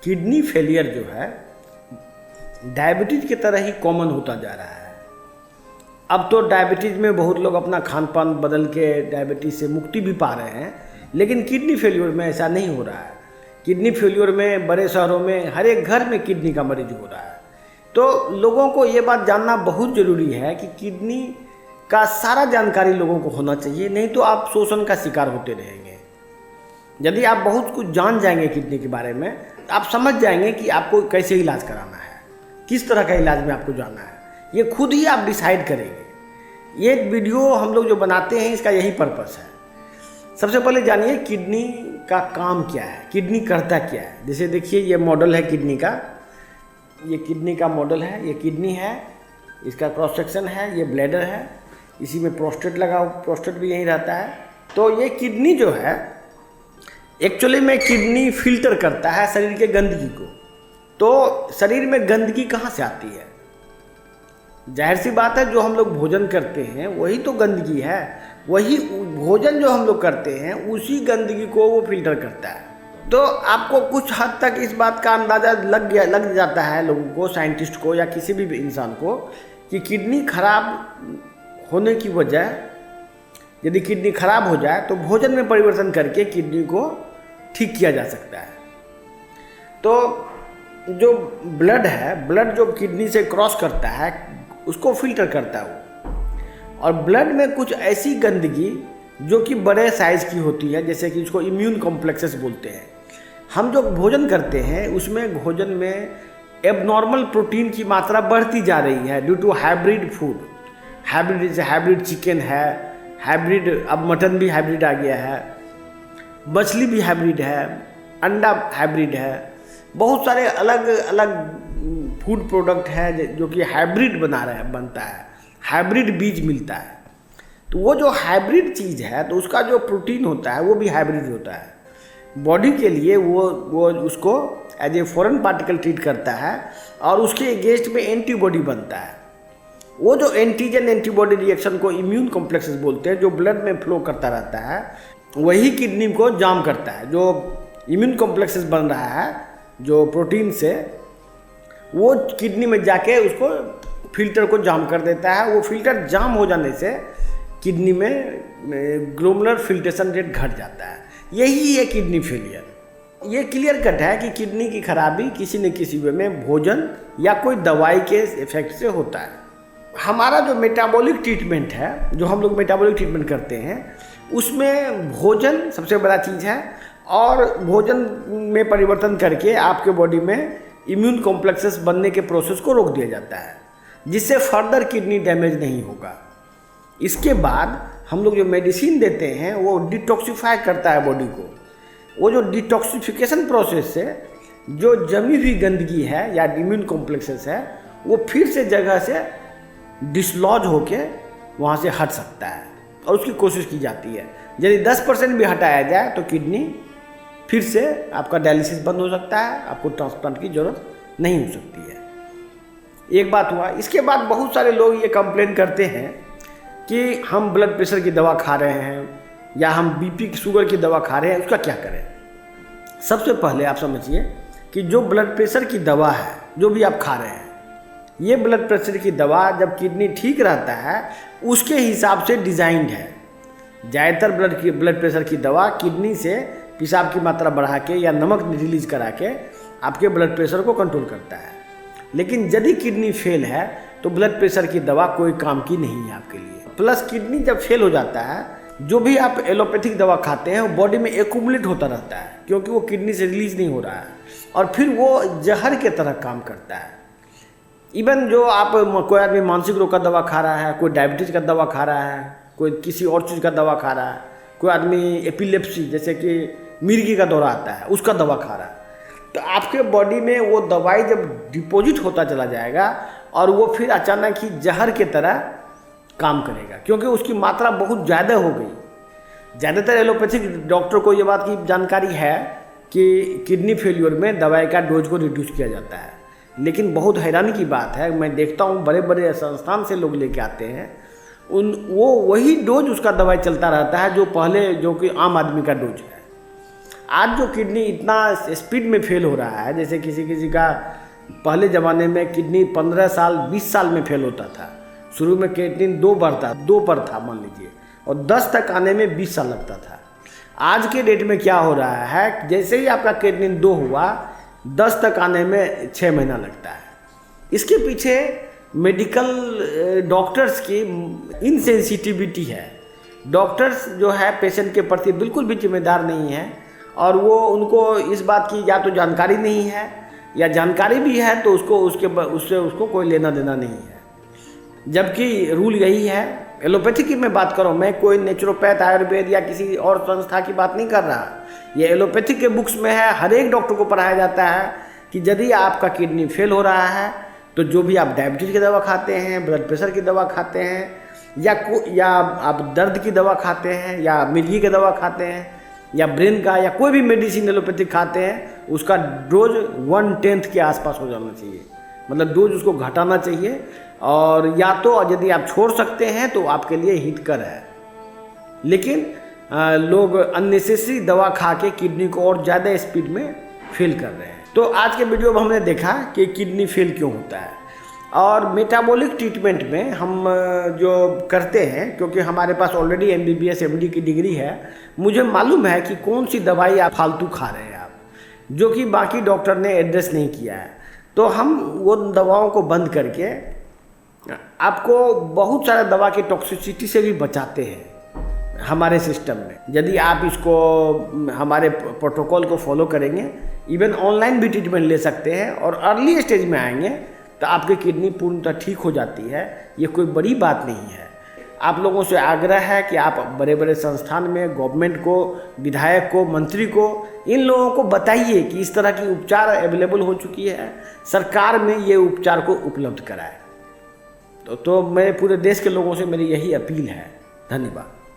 Kidney failure जो है diabetes की तरह ही कॉमन होता जा रहा है। अब तो डायबिटीज़ में बहुत लोग अपना खान पान बदल के डायबिटीज़ से मुक्ति भी पा रहे हैं, लेकिन किडनी फेलियर में ऐसा नहीं हो रहा है। किडनी फेलियर में बड़े शहरों में हर एक घर में किडनी का मरीज हो रहा है। तो लोगों को ये बात जानना बहुत ज़रूरी है कि किडनी का सारा जानकारी लोगों को होना चाहिए, नहीं तो आप शोषण का शिकार होते रहेंगे। यदि आप बहुत कुछ जान जाएंगे किडनी के बारे में, आप समझ जाएंगे कि आपको कैसे इलाज कराना है, किस तरह का इलाज में आपको जाना है, ये खुद ही आप डिसाइड करेंगे। ये वीडियो हम लोग जो बनाते हैं इसका यही पर्पस है। सबसे पहले जानिए किडनी का काम क्या है, किडनी करता क्या है। जैसे देखिए ये मॉडल है किडनी का, ये किडनी का मॉडल है, ये किडनी है, इसका क्रॉस सेक्शन है, ये ब्लैडर है, इसी में प्रोस्टेट लगा, प्रोस्टेट भी यहीं रहता है। तो ये किडनी जो है एक्चुअली में किडनी फिल्टर करता है शरीर के गंदगी को। तो शरीर में गंदगी कहाँ से आती है? जाहिर सी बात है, जो हम लोग भोजन करते हैं वही तो गंदगी है। वही भोजन जो हम लोग करते हैं उसी गंदगी को वो फिल्टर करता है। तो आपको कुछ हद तक इस बात का अंदाज़ा लग जाता है लोगों को, साइंटिस्ट को या किसी भी इंसान को, कि किडनी खराब होने की वजह, यदि किडनी खराब हो जाए तो भोजन में परिवर्तन करके किडनी को ठीक किया जा सकता है। तो जो ब्लड है, ब्लड जो किडनी से क्रॉस करता है उसको फिल्टर करता है वो। और ब्लड में कुछ ऐसी गंदगी जो कि बड़े साइज़ की होती है, जैसे कि उसको इम्यून कॉम्प्लेक्सेस बोलते हैं। हम जो भोजन करते हैं उसमें भोजन में एबनॉर्मल प्रोटीन की मात्रा बढ़ती जा रही है due to hybrid food. Hybrid जैसे हाइब्रिड चिकन है, हाइब्रिड, अब मटन भी हाइब्रिड आ गया है, मछली भी हाइब्रिड है, अंडा हाइब्रिड है, बहुत सारे अलग अलग फूड प्रोडक्ट है जो कि हाइब्रिड बनता है, हाइब्रिड बीज मिलता है। तो वो जो हाइब्रिड चीज़ है तो उसका जो प्रोटीन होता है वो भी हाइब्रिड होता है। बॉडी के लिए वो उसको as a foreign particle treat करता है और उसके अगेंस्ट में एंटीबॉडी बनता है। वो जो एंटीजन एंटीबॉडी रिएक्शन को इम्यून कॉम्प्लेक्सेस बोलते हैं, जो ब्लड में फ्लो करता रहता है, वही किडनी को जाम करता है। जो इम्यून कॉम्प्लेक्सेस बन रहा है जो प्रोटीन से, वो किडनी में जाके उसको फिल्टर को जाम कर देता है। वो फिल्टर जाम हो जाने से किडनी में ग्लोमेरुलर फिल्ट्रेशन रेट घट जाता है। यही है किडनी फेलियर। ये क्लियर कट है कि किडनी की खराबी किसी न किसी वे में भोजन या कोई दवाई के इफेक्ट से होता है। हमारा जो मेटाबॉलिक ट्रीटमेंट है, जो हम लोग मेटाबॉलिक ट्रीटमेंट करते हैं, उसमें भोजन सबसे बड़ा चीज़ है। और भोजन में परिवर्तन करके आपके बॉडी में इम्यून कॉम्प्लेक्सेस बनने के प्रोसेस को रोक दिया जाता है, जिससे फर्दर किडनी डैमेज नहीं होगा। इसके बाद हम लोग जो मेडिसिन देते हैं वो डिटॉक्सिफाई करता है बॉडी को। वो जो डिटॉक्सिफिकेशन प्रोसेस से जो जमी हुई गंदगी है या इम्यून कॉम्प्लेक्सेस है, वो फिर से जगह से डिसलॉज होके वहाँ से हट सकता है और उसकी कोशिश की जाती है। यदि 10% भी हटाया जाए तो किडनी फिर से आपका डायलिसिस बंद हो सकता है, आपको ट्रांसप्लांट की ज़रूरत नहीं हो सकती है। एक बात हुआ। इसके बाद बहुत सारे लोग ये कंप्लेन करते हैं कि हम ब्लड प्रेशर की दवा खा रहे हैं या हम बीपी की शुगर की दवा खा रहे हैं, उसका क्या करें? सबसे पहले आप समझिए कि जो ब्लड प्रेशर की दवा है, जो भी आप खा रहे हैं, ये ब्लड प्रेशर की दवा जब किडनी ठीक रहता है उसके हिसाब से डिज़ाइंड है। ज़्यादातर ब्लड प्रेशर की दवा किडनी से पेशाब की मात्रा बढ़ा के या नमक रिलीज करा के आपके ब्लड प्रेशर को कंट्रोल करता है। लेकिन यदि किडनी फेल है तो ब्लड प्रेशर की दवा कोई काम की नहीं है आपके लिए। प्लस किडनी जब फेल हो जाता है, जो भी आप एलोपैथिक दवा खाते हैं वो बॉडी में एक्यूमुलेट होता रहता है, क्योंकि वो किडनी से रिलीज नहीं हो रहा है और फिर वो जहर के तरह काम करता है। इवन जो आप कोई आदमी मानसिक रोग का दवा खा रहा है, कोई डायबिटीज का दवा खा रहा है, कोई किसी और चीज़ का दवा खा रहा है, कोई आदमी एपिलेप्सी जैसे कि मिर्गी का दौरा आता है उसका दवा खा रहा है, तो आपके बॉडी में वो दवाई जब डिपॉजिट होता चला जाएगा और वो फिर अचानक ही जहर के तरह काम करेगा, क्योंकि उसकी मात्रा बहुत ज़्यादा हो गई। ज़्यादातर एलोपैथिक डॉक्टर को ये बात की जानकारी है कि किडनी फेलियर में दवाई का डोज को रिड्यूस किया जाता है। लेकिन बहुत हैरानी की बात है, मैं देखता हूँ बड़े बड़े संस्थान से लोग लेके आते हैं, वही डोज उसका दवाई चलता रहता है जो पहले, जो कि आम आदमी का डोज है। आज जो किडनी इतना स्पीड में फेल हो रहा है, जैसे किसी किसी का पहले ज़माने में किडनी 15 साल 20 साल में फेल होता था। शुरू में किडनी 2 पर था मान लीजिए, और 10 तक आने में 20 साल लगता था। आज के डेट में क्या हो रहा है, जैसे ही आपका किडनी 2 हुआ 10 तक आने में 6 महीना लगता है। इसके पीछे मेडिकल डॉक्टर्स की इनसेंसिटिविटी है। डॉक्टर्स जो है पेशेंट के प्रति बिल्कुल भी जिम्मेदार नहीं है, और वो उनको इस बात की या तो जानकारी नहीं है, या जानकारी भी है तो उसको कोई लेना देना नहीं है। जबकि रूल यही है, एलोपैथी की मैं बात करूँ, मैं कोई नेचुरोपैथ आयुर्वेद या किसी और संस्था की बात नहीं कर रहा। ये एलोपैथी के बुक्स में है, हर एक डॉक्टर को पढ़ाया जाता है कि यदि आपका किडनी फेल हो रहा है तो जो भी आप डायबिटीज़ की दवा खाते हैं, ब्लड प्रेशर की दवा खाते हैं, या आप दर्द की दवा खाते हैं, या मिर्गी की दवा खाते हैं, या ब्रेन का, या कोई भी मेडिसिन एलोपैथिक खाते हैं, उसका डोज 1/10 के आसपास हो जाना चाहिए। मतलब डोज उसको घटाना चाहिए, और या तो यदि आप छोड़ सकते हैं तो आपके लिए हितकर है। लेकिन लोग अननेसेसरी दवा खा के किडनी को और ज़्यादा स्पीड में फेल कर रहे हैं। तो आज के वीडियो में हमने देखा कि किडनी फेल क्यों होता है, और मेटाबॉलिक ट्रीटमेंट में हम जो करते हैं, क्योंकि हमारे पास ऑलरेडी MBBS MD की डिग्री है, मुझे मालूम है कि कौन सी दवाई आप फालतू खा रहे हैं आप, जो कि बाकी डॉक्टर ने एड्रेस नहीं किया है। तो हम वो दवाओं को बंद करके आपको बहुत सारा दवा की टॉक्सिसिटी से भी बचाते हैं हमारे सिस्टम में। यदि आप इसको हमारे प्रोटोकॉल को फॉलो करेंगे, इवन ऑनलाइन भी ट्रीटमेंट ले सकते हैं, और अर्ली स्टेज में आएंगे तो आपकी किडनी पूर्णतः ठीक हो जाती है। ये कोई बड़ी बात नहीं है। आप लोगों से आग्रह है कि आप बड़े बड़े संस्थान में गवर्नमेंट को, विधायक को, मंत्री को, इन लोगों को बताइए कि इस तरह की उपचार अवेलेबल हो चुकी है, सरकार में ये उपचार को उपलब्ध कराए। तो मैं पूरे देश के लोगों से मेरी यही अपील है। धन्यवाद।